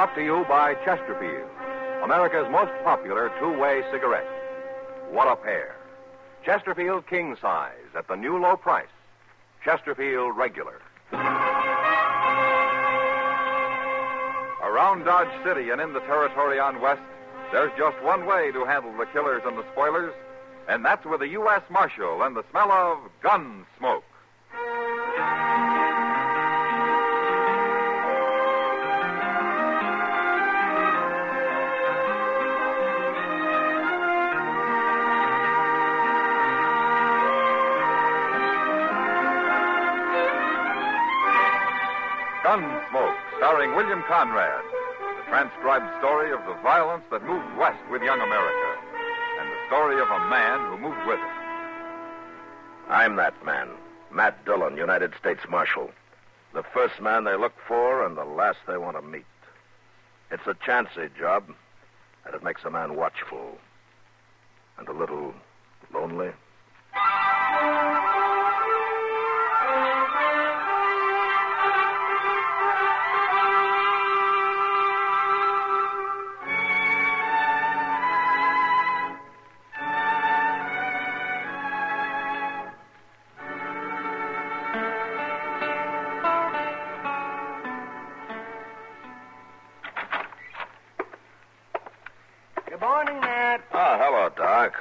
Brought to you by Chesterfield, America's most popular two-way cigarette. What a pair. Chesterfield King Size at the new low price. Chesterfield Regular. Around Dodge City and in the territory on West, there's just one way to handle the killers and the spoilers, and that's with a U.S. Marshal and the smell of Gunsmoke. Gunsmoke, starring William Conrad, the transcribed story of the violence that moved west with young America, and the story of a man who moved with it. I'm that man, Matt Dillon, United States Marshal. The first man they look for and the last they want to meet. It's a chancy job, and it makes a man watchful and a little lonely. Good morning, Matt. Oh, hello, Doc.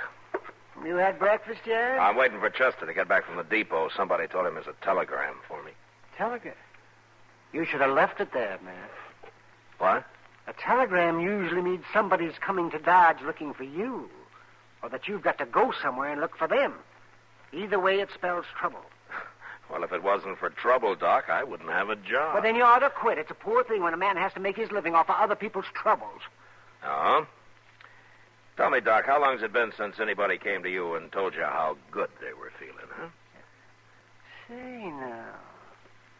You had breakfast yet? I'm waiting for Chester to get back from the depot. Somebody told him there's a telegram for me. Telegram? You should have left it there, Matt. What? A telegram usually means somebody's coming to Dodge looking for you, or that you've got to go somewhere and look for them. Either way, it spells trouble. Well, if it wasn't for trouble, Doc, I wouldn't have a job. Well, then you ought to quit. It's a poor thing when a man has to make his living off of other people's troubles. Oh? Tell me, Doc, how long's it been since anybody came to you and told you how good they were feeling, huh? Say now.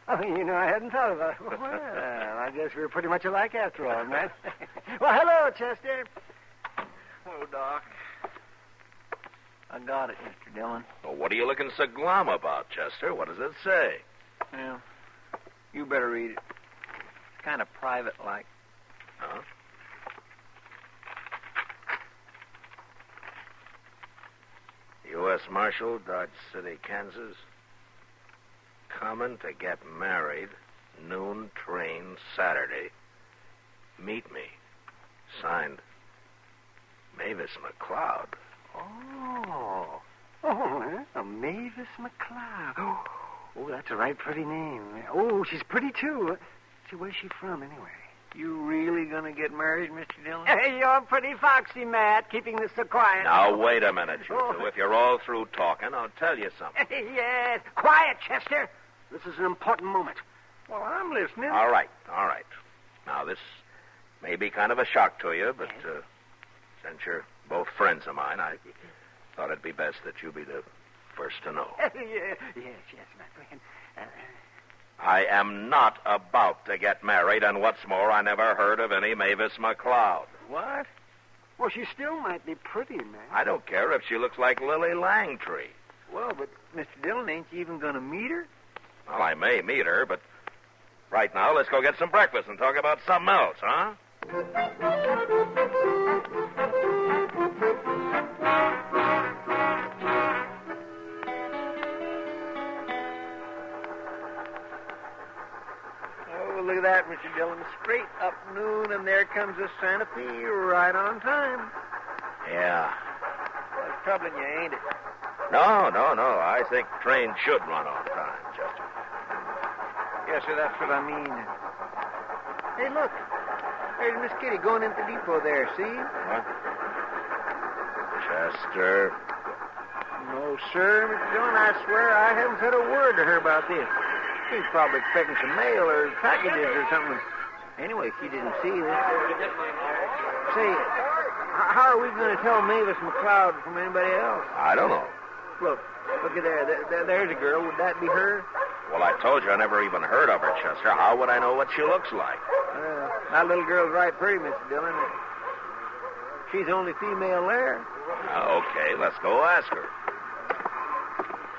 Oh, I hadn't thought about it. Well, I guess we're pretty much alike after all, Matt. Well, hello, Chester. Hello, Doc. I got it, Mr. Dillon. Well, what are you looking so glum about, Chester? What does it say? Well, you better read it. It's kind of private-like. Huh? U.S. Marshal, Dodge City, Kansas. Coming to get married. Noon train, Saturday. Meet me. Signed, Mavis McCloud. Oh, Mavis McCloud. Oh, that's a right pretty name. Oh, she's pretty, too. See, where's she from, anyway? You really gonna get married, Mr. Dillon? Hey, you're pretty foxy, Matt, keeping this so quiet. Now, wait a minute, you two. If you're all through talking, I'll tell you something. Yes. Quiet, Chester. This is an important moment. Well, I'm listening. All right. Now, this may be kind of a shock to you, but since you're both friends of mine, I thought it'd be best that you be the first to know. Yes, Matt. Go ahead. I am not about to get married, and what's more, I never heard of any Mavis McCloud. What? Well, she still might be pretty, Matt. I don't care if she looks like Lily Langtree. Well, but, Mr. Dillon, ain't you even gonna meet her? Well, I may meet her, but right now, let's go get some breakfast and talk about something else, huh? Look at that, Mr. Dillon. Straight up noon, and there comes the Santa Fe right on time. Yeah. What's troubling you, ain't it? No. I think trains should run on time, Chester. Yes, sir, that's what I mean. Hey, look. There's Miss Kitty going into the depot there, see? What? Chester. No, sir, Mr. Dillon, I swear I haven't said a word to her about this. She's probably expecting some mail or packages or something. Anyway, she didn't see this. Say, how are we going to tell Mavis McCloud from anybody else? I don't know. Look at there. There's a girl. Would that be her? Well, I told you I never even heard of her, Chester. How would I know what she looks like? That little girl's right pretty, Mr. Dillon. She's the only female there. Okay, let's go ask her.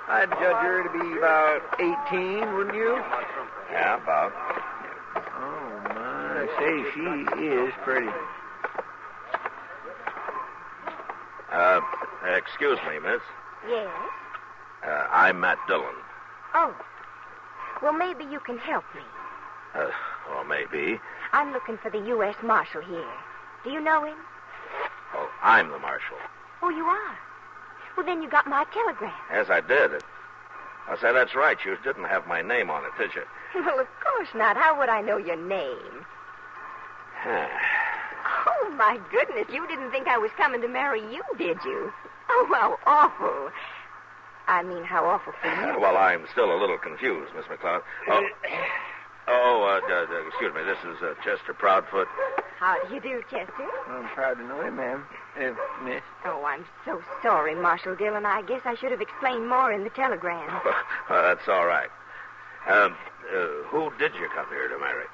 I'd judge her to be about 18, wouldn't you? Yeah, about. Oh, my. say she is pretty. Excuse me, miss. Yes? I'm Matt Dillon. Oh. Well, maybe you can help me. Or maybe. I'm looking for the U.S. Marshal here. Do you know him? Oh, I'm the marshal. Oh, you are? Well, then you got my telegram. Yes, I did. I say that's right. You didn't have my name on it, did you? Well, of course not. How would I know your name? Oh, my goodness. You didn't think I was coming to marry you, did you? Oh, how awful. I mean, how awful for you. Well, I'm still a little confused, Miss McCloud. Excuse me. This is Chester Proudfoot. How do you do, Chester? I'm proud to know you, ma'am. Miss. Oh, I'm so sorry, Marshal Dillon. I guess I should have explained more in the telegram. That's all right. Who did you come here to marry?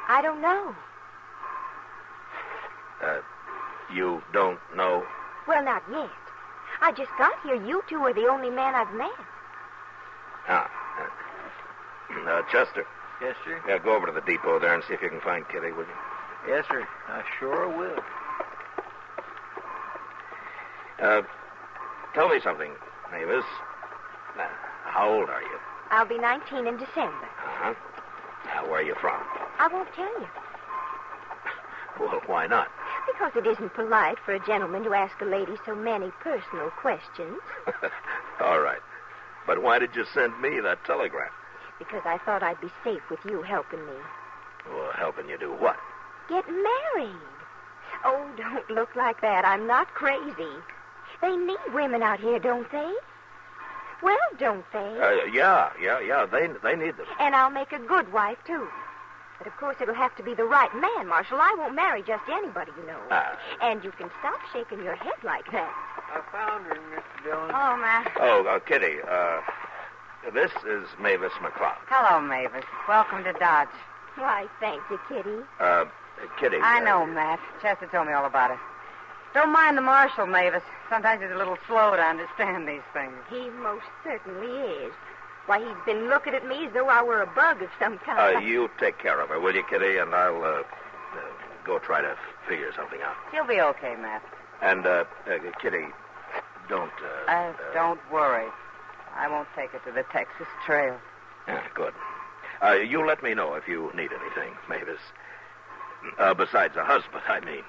I don't know. You don't know? Well, not yet. I just got here. You two are the only man I've met. Chester. Yes, sir? Yeah, go over to the depot there and see if you can find Kitty, will you? Yes, sir. I sure will. Tell me something, Mavis. How old are you? I'll be 19 in December. Uh-huh. Where are you from? I won't tell you. Well, why not? Because it isn't polite for a gentleman to ask a lady so many personal questions. All right. But why did you send me that telegram? Because I thought I'd be safe with you helping me. Well, helping you do what? Get married. Oh, don't look like that. I'm not crazy. They need women out here, don't they? Well, don't they? Yeah. They need them. And I'll make a good wife, too. But, of course, it'll have to be the right man, Marshal. I won't marry just anybody, you know. And you can stop shaking your head like that. I found her, Mr. Dillon. Oh, Matt. Oh, Kitty, this is Mavis McCloud. Hello, Mavis. Welcome to Dodge. Why, thank you, Kitty. Kitty. I know, Matt. Chester told me all about it. Don't mind the marshal, Mavis. Sometimes he's a little slow to understand these things. He most certainly is. Why, he's been looking at me as though I were a bug of some kind. You take care of her, will you, Kitty? And I'll go try to figure something out. She'll be okay, Matt. And, Kitty, don't... don't worry. I won't take her to the Texas Trail. Good. You let me know if you need anything, Mavis. Besides a husband, I mean.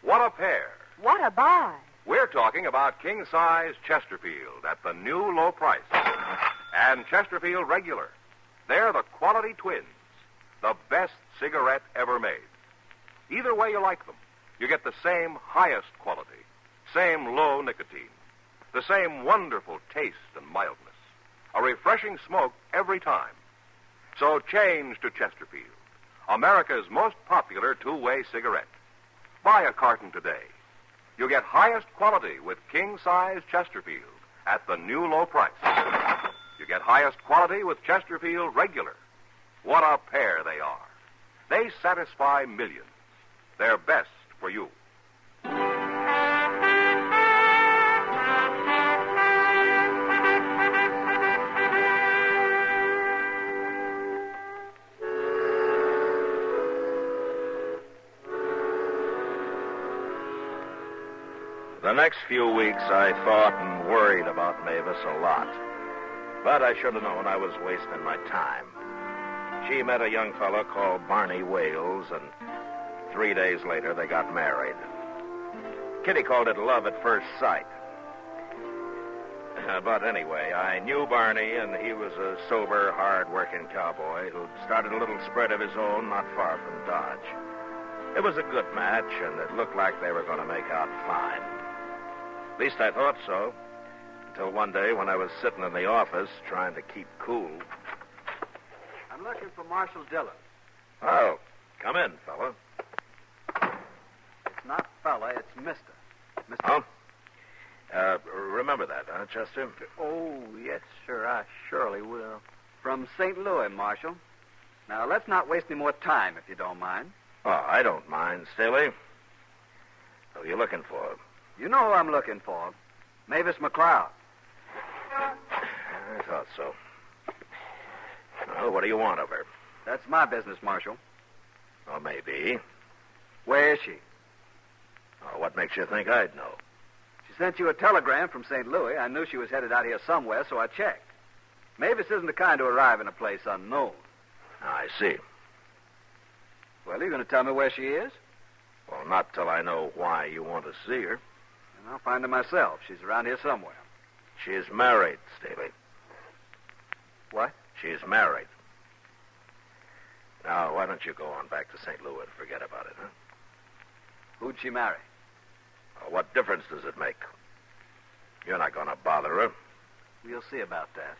What a pair. What a buy. We're talking about king-size Chesterfield at the new low price. And Chesterfield Regular. They're the quality twins. The best cigarette ever made. Either way you like them, you get the same highest quality, same low nicotine, the same wonderful taste and mildness, a refreshing smoke every time. So change to Chesterfield, America's most popular two-way cigarette. Buy a carton today. You get highest quality with king-size Chesterfield at the new low price. You get highest quality with Chesterfield Regular. What a pair they are. They satisfy millions. They're best for you. The next few weeks, I thought and worried about Mavis a lot. But I should have known I was wasting my time. She met a young fellow called Barney Wales, and 3 days later, they got married. Kitty called it love at first sight. But anyway, I knew Barney, and he was a sober, hard-working cowboy who'd started a little spread of his own not far from Dodge. It was a good match, and it looked like they were going to make out fine. At least I thought so, until one day when I was sitting in the office trying to keep cool. I'm looking for Marshal Dillon. Oh, come in, fella. It's not fella, it's Mister. Mr. Oh? Remember that, huh, Chester? Oh, yes, sir, I surely will. From St. Louis, Marshal. Now, let's not waste any more time, if you don't mind. Oh, I don't mind, Staley. Who are you looking for? You know who I'm looking for. Mavis McCloud. I thought so. Well, what do you want of her? That's my business, Marshal. Oh, maybe. Where is she? Oh, what makes you think I'd know? She sent you a telegram from St. Louis. I knew she was headed out here somewhere, so I checked. Mavis isn't the kind to arrive in a place unknown. I see. Well, are you going to tell me where she is? Well, not till I know why you want to see her. And I'll find her myself. She's around here somewhere. She's married, Staley. What? She's married. Now, why don't you go on back to St. Louis and forget about it, huh? Who'd she marry? What difference does it make? You're not going to bother her. We'll see about that.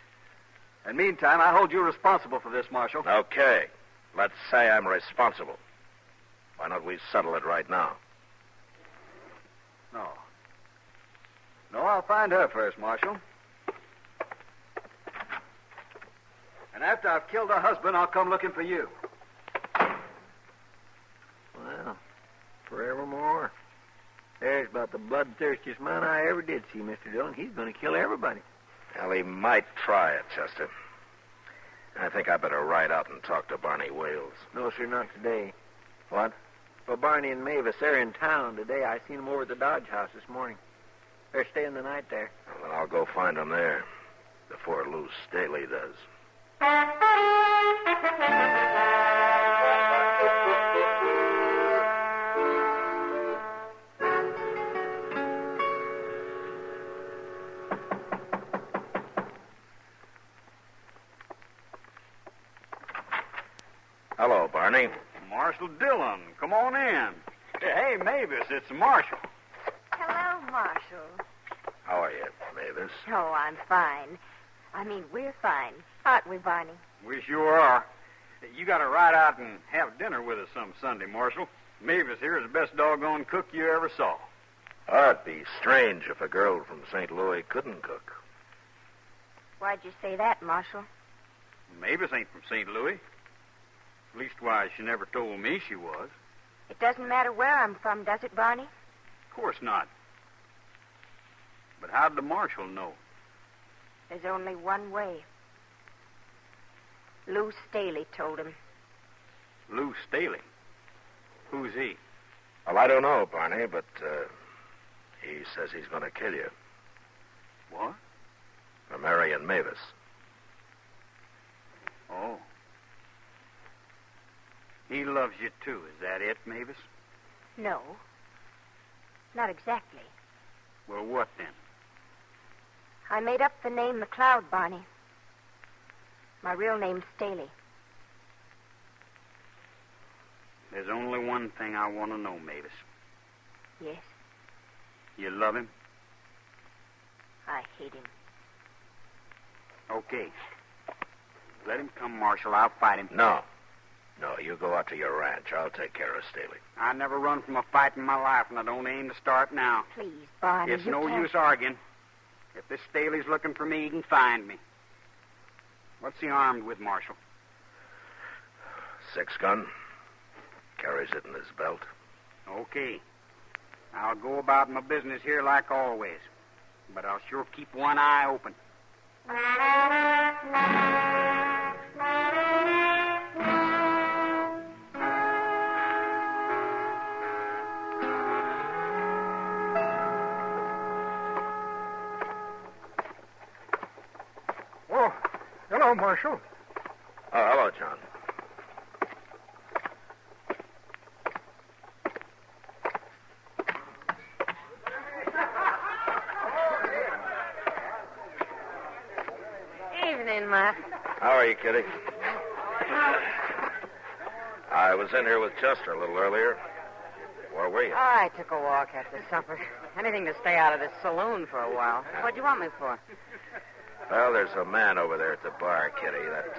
And meantime, I hold you responsible for this, Marshal. Okay. Let's say I'm responsible. Why don't we settle it right now? No. No, I'll find her first, Marshal. And after I've killed her husband, I'll come looking for you. Well, forevermore. There's about the bloodthirstiest man I ever did see, Mr. Dillon. He's going to kill everybody. Well, he might try it, Chester. I think I better ride out and talk to Barney Wales. No, sir, not today. What? Well, Barney and Mavis, they're in town today. I seen them over at the Dodge House this morning. They're staying the night there. Well, then I'll go find them there before Lou Staley does. Hello, Barney. Marshal Dillon, come on in. Hey, Mavis, it's Marshal. Hello, Marshal. How are you, Mavis? Oh, I'm fine. I mean, we're fine. Aren't we, Barney? We sure are. You got to ride out and have dinner with us some Sunday, Marshal. Mavis here is the best doggone cook you ever saw. Oh, it'd be strange if a girl from St. Louis couldn't cook. Why'd you say that, Marshal? Mavis ain't from St. Louis. Leastwise, she never told me she was. It doesn't matter where I'm from, does it, Barney? Of course not. But how'd the Marshal know? There's only one way. Lou Staley told him. Lou Staley? Who's he? Well, I don't know, Barney, but he says he's going to kill you. What? For marrying Mavis. Oh. He loves you, too. Is that it, Mavis? No. Not exactly. Well, what then? I made up the name McCloud, Barney. My real name's Staley. There's only one thing I want to know, Mavis. Yes, You love him? I hate him. Okay. Let him come, Marshal. I'll fight him. No. No, you go out to your ranch. I'll take care of Staley. I never run from a fight in my life, and I don't aim to start now. Please, Barney. It's you no can't... use arguing. If this Staley's looking for me, he can find me. What's he armed with, Marshal? 6-gun. Carries it in his belt. Okay. I'll go about my business here like always. But I'll sure keep one eye open. Oh, hello, Marshal. Oh, hello, John. Evening, Matt. How are you, Kitty? I was in here with Chester a little earlier. Where were you? Oh, I took a walk after supper. Anything to stay out of this saloon for a while. What'd you want me for? Well, there's a man over there at the bar, Kitty. That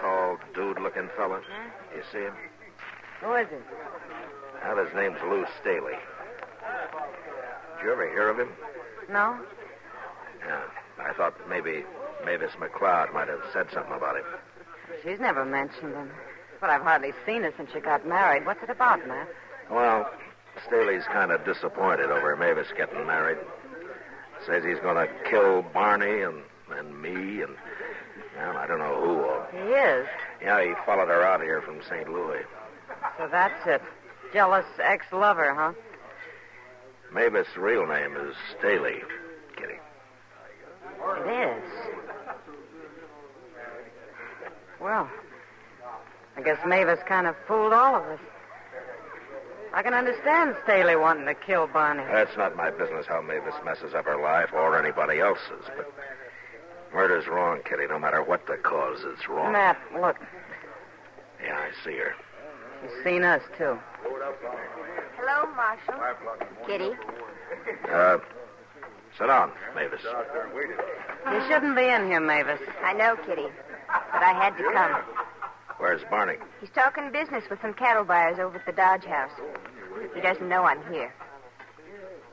tall, dude-looking fella. Huh? You see him? Who is it? Well, his name's Lou Staley. Did you ever hear of him? No? Yeah. I thought maybe Mavis McCloud might have said something about him. She's never mentioned him. But I've hardly seen her since she got married. What's it about, Matt? Well, Staley's kind of disappointed over Mavis getting married. Says he's going to kill Barney and me and, well, I don't know who all. He is. Yeah, he followed her out here from St. Louis. So that's it. Jealous ex-lover, huh? Mavis' real name is Staley, Kitty. It is. Well, I guess Mavis kind of fooled all of us. I can understand Staley wanting to kill Barney. That's not my business how Mavis messes up her life or anybody else's, but murder's wrong, Kitty. No matter what the cause, it's wrong. Matt, look. Yeah, I see her. She's seen us, too. Hello, Marshal. Kitty. Sit down, Mavis. You shouldn't be in here, Mavis. I know, Kitty, but I had to come. Where's Barney? He's talking business with some cattle buyers over at the Dodge House. He doesn't know I'm here.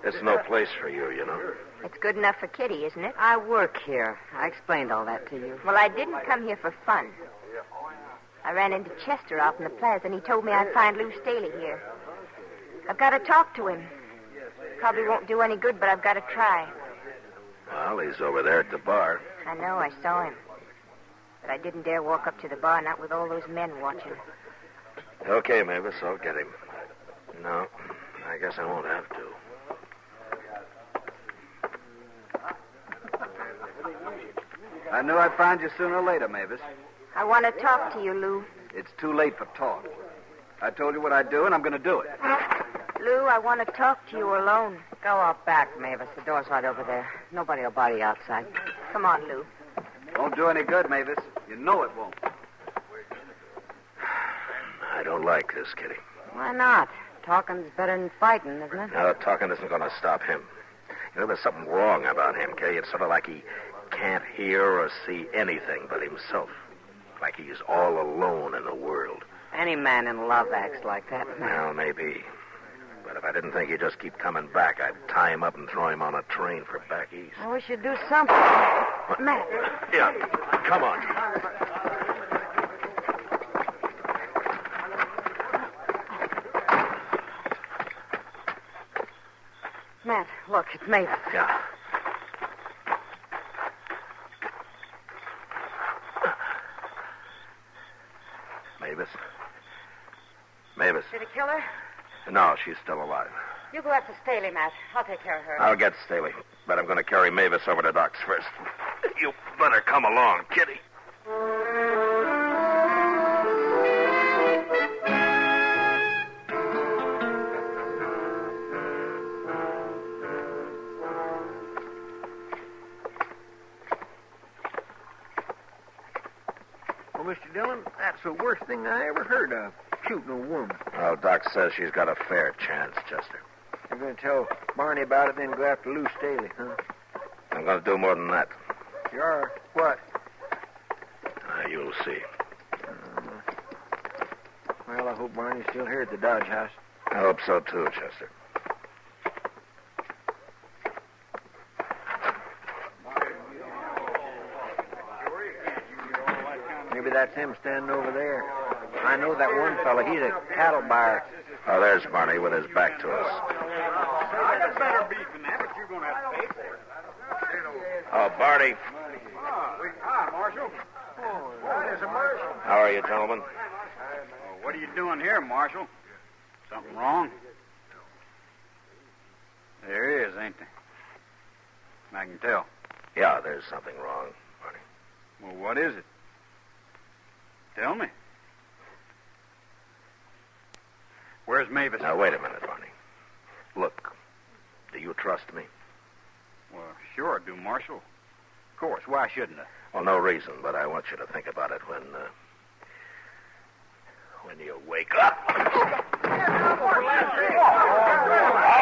It's no place for you, you know. It's good enough for Kitty, isn't it? I work here. I explained all that to you. Well, I didn't come here for fun. I ran into Chester out in the plaza, and he told me I'd find Lou Staley here. I've got to talk to him. Probably won't do any good, but I've got to try. Well, he's over there at the bar. I know, I saw him. But I didn't dare walk up to the bar, not with all those men watching. Okay, Mavis, I'll get him. No, I guess I won't have to. I knew I'd find you sooner or later, Mavis. I want to talk to you, Lou. It's too late for talk. I told you what I'd do, and I'm going to do it. Lou, I want to talk to you alone. Go out back, Mavis. The door's right over there. Nobody will bother you outside. Come on, Lou. Won't do any good, Mavis. You know it won't. I don't like this, Kitty. Why not? Talking's better than fighting, isn't it? No, talking isn't going to stop him. You know, there's something wrong about him, Kitty. It's sort of like he can't hear or see anything but himself. Like he's all alone in the world. Any man in love acts like that. Well, maybe. But if I didn't think he'd just keep coming back, I'd tie him up and throw him on a train for back east. I wish you'd do something. Matt. Yeah, come on. Matt, look, it's Mavis. Yeah. Mavis. Did he kill her? No, she's still alive. You go after Staley, Matt. I'll take care of her. I'll get Staley, but I'm going to carry Mavis over to Doc's first. You better come along, Kitty. Well, Mr. Dillon, that's the worst thing I ever heard of. Shooting a woman. Well, Doc says she's got a fair chance, Chester. You're going to tell Barney about it, then go after Lou Staley, huh? I'm going to do more than that. You are? What? You'll see. Well, I hope Barney's still here at the Dodge House. I hope so, too, Chester. Maybe that's him standing over there. I know that one fella. He's a cattle buyer. Oh, there's Barney with his back to us. I got better beef than that, but you're going to have to pay for it. Oh, Barney. Hi, Marshal. There's a Marshal. How are you, gentlemen? What are you doing here, Marshal? Something wrong? There is, ain't there? I can tell. Yeah, there's something wrong, Barney. Well, what is it? Tell me. Where's Mavis? Now, wait a minute, Barney. Look, do you trust me? Well, sure I do, Marshal. Of course. Why shouldn't I? Well, no reason, but I want you to think about it when you wake up. All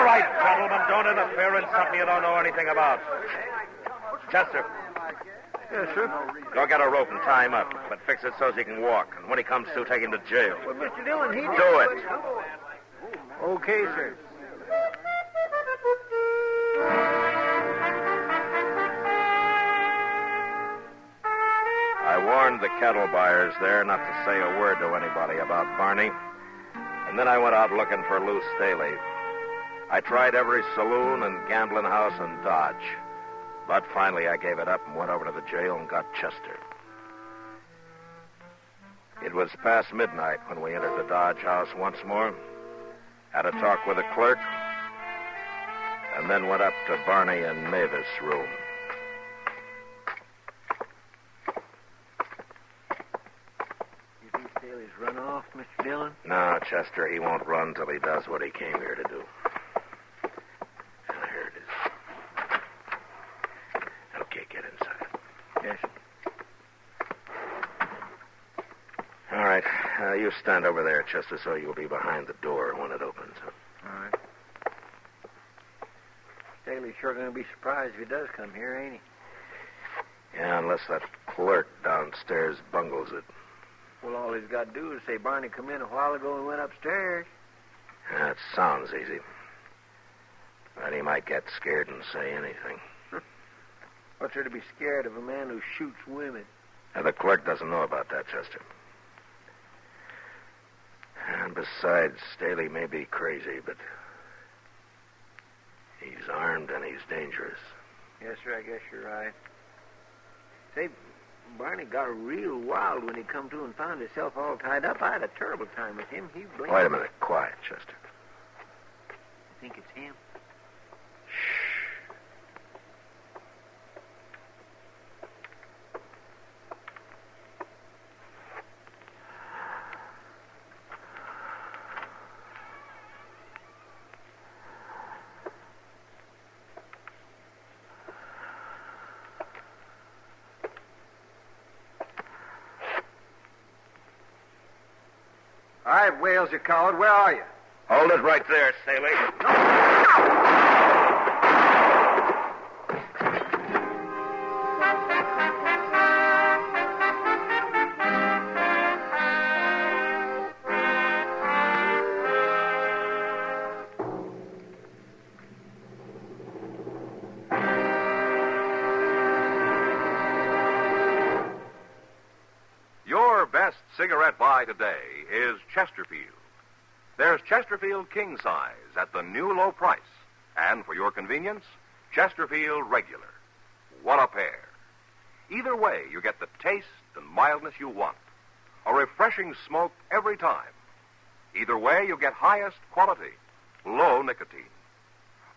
right, gentlemen, don't interfere in something you don't know anything about. Chester. Yes, sir. Go get a rope and tie him up, but fix it so he can walk. And when he comes to, take him to jail. Well, Mr. Dillon, he... Do it. Okay, sir. I warned the cattle buyers there not to say a word to anybody about Barney. And then I went out looking for Lou Staley. I tried every saloon and gambling house in Dodge. But finally I gave it up and went over to the jail and got Chester. It was past midnight when we entered the Dodge house once more, had a talk with the clerk, and then went up to Barney and Mavis' room. You think Staley's run off, Mr. Dillon? No, Chester, he won't run till he does what he came here to do. Here it is. Okay, get inside. Yes. All right. You stand over there, Chester, so you'll be behind the door when it opens. Huh? All right. Staley's sure going to be surprised if he does come here, ain't he? Yeah, unless that clerk downstairs bungles it. Well, all he's got to do is say Barney come in a while ago and went upstairs. That sounds easy. But he might get scared and say anything. What's there to be scared of a man who shoots women? Now, the clerk doesn't know about that, Chester. And besides, Staley may be crazy, but he's armed and he's dangerous. Yes, sir, I guess you're right. Say, Barney got real wild when he come to and found himself all tied up. I had a terrible time with him. He blamed... Wait a minute. Quiet, Chester. You think it's him? All right, Wales, you coward. Where are you? Hold it right there, Staley. Your best cigarette buy today is Chesterfield. There's Chesterfield King Size at the new low price. And for your convenience, Chesterfield Regular. What a pair. Either way, you get the taste and mildness you want. A refreshing smoke every time. Either way, you get highest quality, low nicotine.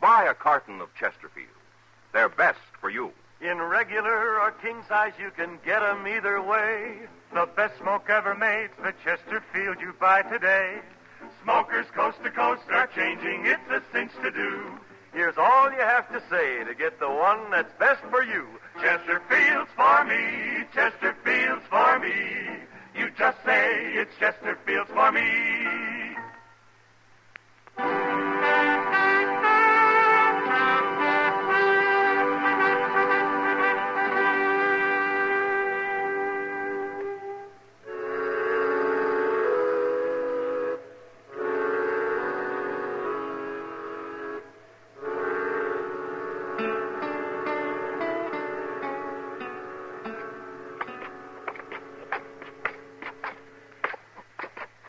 Buy a carton of Chesterfield. They're best for you. In regular or king size, you can get 'em either way. The best smoke ever made, the Chesterfield you buy today. Smokers coast to coast are changing, it's a cinch to do. Here's all you have to say to get the one that's best for you. Chesterfield's for me, Chesterfield's for me. You just say it's Chesterfield's for me.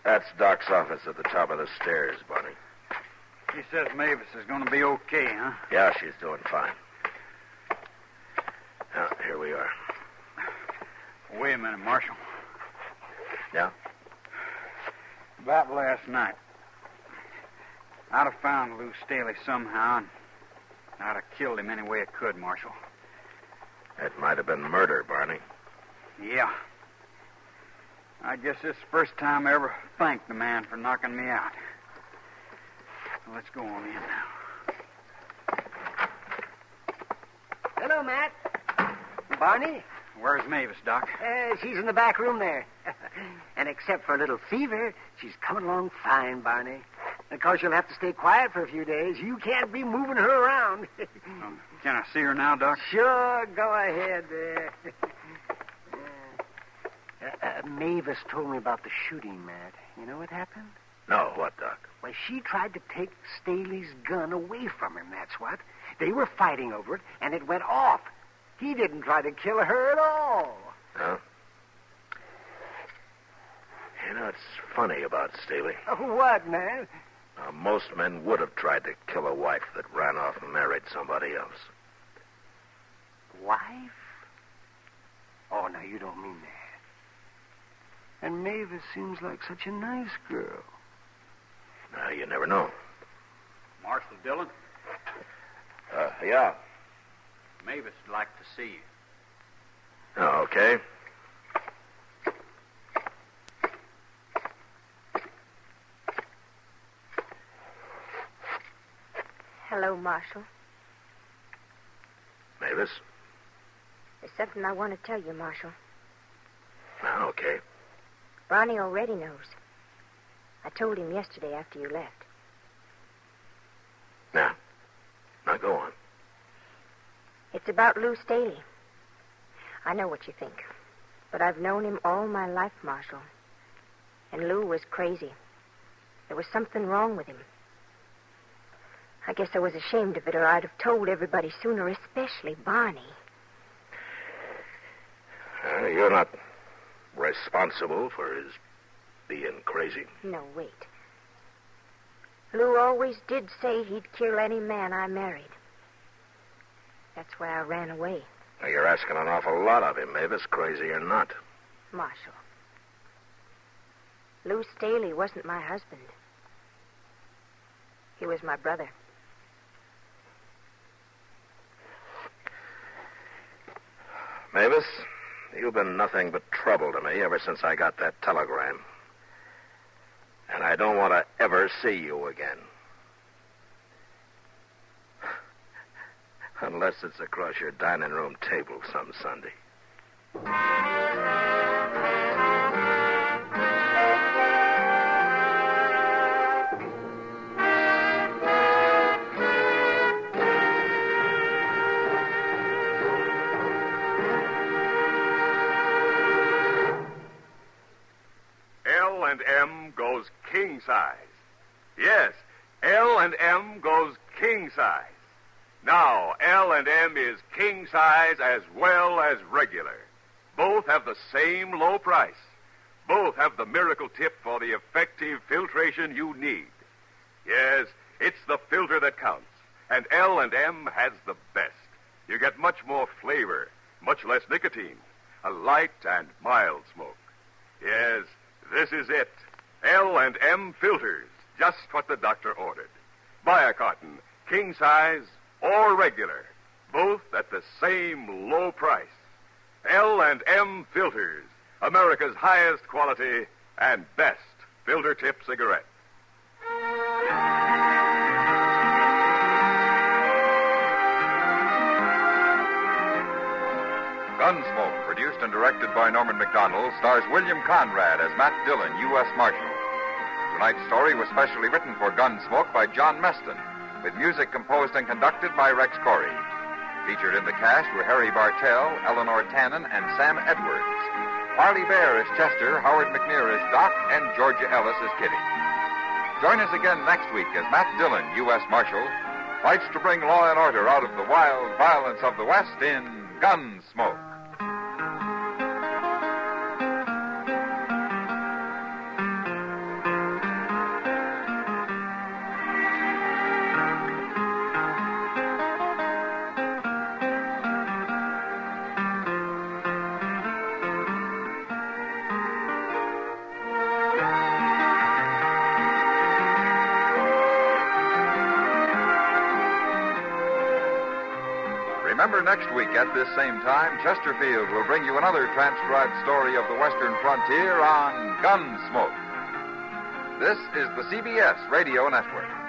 That's Doc's office at the top of the stairs, Barney. She says Mavis is going to be okay, huh? Yeah, she's doing fine. Now, here we are. Wait a minute, Marshal. Yeah? About last night, I'd have found Lou Staley somehow, and I'd have killed him any way I could, Marshal. It might have been murder, Barney. Yeah. I guess this is the first time I ever thanked the man for knocking me out. Well, let's go on in now. Hello, Matt. Barney? Where's Mavis, Doc? She's in the back room there. And except for a little fever, she's coming along fine, Barney. Of course, you'll have to stay quiet for a few days. You can't be moving her around. Can I see her now, Doc? Sure, go ahead. Mavis told me about the shooting, Matt. You know what happened? No, what, Doc? Well, she tried to take Staley's gun away from him, that's what. They were fighting over it, and it went off. He didn't try to kill her at all. Huh? You know, it's funny about Staley. What, man? Most men would have tried to kill a wife that ran off and married somebody else. Wife? Oh, no, you don't mean that. And Mavis seems like such a nice girl. Now, you never know. Marshal Dillon, Yeah. Mavis would like to see you. Oh, okay. Hello, Marshal. Mavis? There's something I want to tell you, Marshal. Okay. Barney already knows. I told him yesterday after you left. Now go on. It's about Lou Staley. I know what you think, but I've known him all my life, Marshal. And Lou was crazy. There was something wrong with him. I guess I was ashamed of it, or I'd have told everybody sooner, especially Barney. You're not responsible for his being crazy. No, wait. Lou always did say he'd kill any man I married. That's why I ran away. Now, you're asking an awful lot of him, Mavis, crazy or not. Marshal. Lou Staley wasn't my husband. He was my brother. Mavis, you've been nothing but trouble to me ever since I got that telegram. And I don't want to ever see you again. Unless it's across your dining room table some Sunday. L&M goes king size. Yes, L&M goes king size. Now, L&M is king size as well as regular. Both have the same low price. Both have the miracle tip for the effective filtration you need. Yes, it's the filter that counts. And L&M has the best. You get much more flavor, much less nicotine, a light and mild smoke. Yes, this is it. L&M filters, just what the doctor ordered. Buy a carton, king size or regular, both at the same low price. L&M filters, America's highest quality and best filter tip cigarette. Gunsmoke, produced and directed by Norman Macdonnell, stars William Conrad as Matt Dillon, U.S. Marshal. Tonight's story was specially written for Gunsmoke by John Meston, with music composed and conducted by Rex Corey. Featured in the cast were Harry Bartell, Eleanor Tannin, and Sam Edwards. Marley Bear as Chester, Howard McNear as Doc, and Georgia Ellis as Kitty. Join us again next week as Matt Dillon, U.S. Marshal, fights to bring law and order out of the wild violence of the West in Gunsmoke. Remember, next week at this same time, Chesterfield will bring you another transcribed story of the Western frontier on Gunsmoke. This is the CBS Radio Network.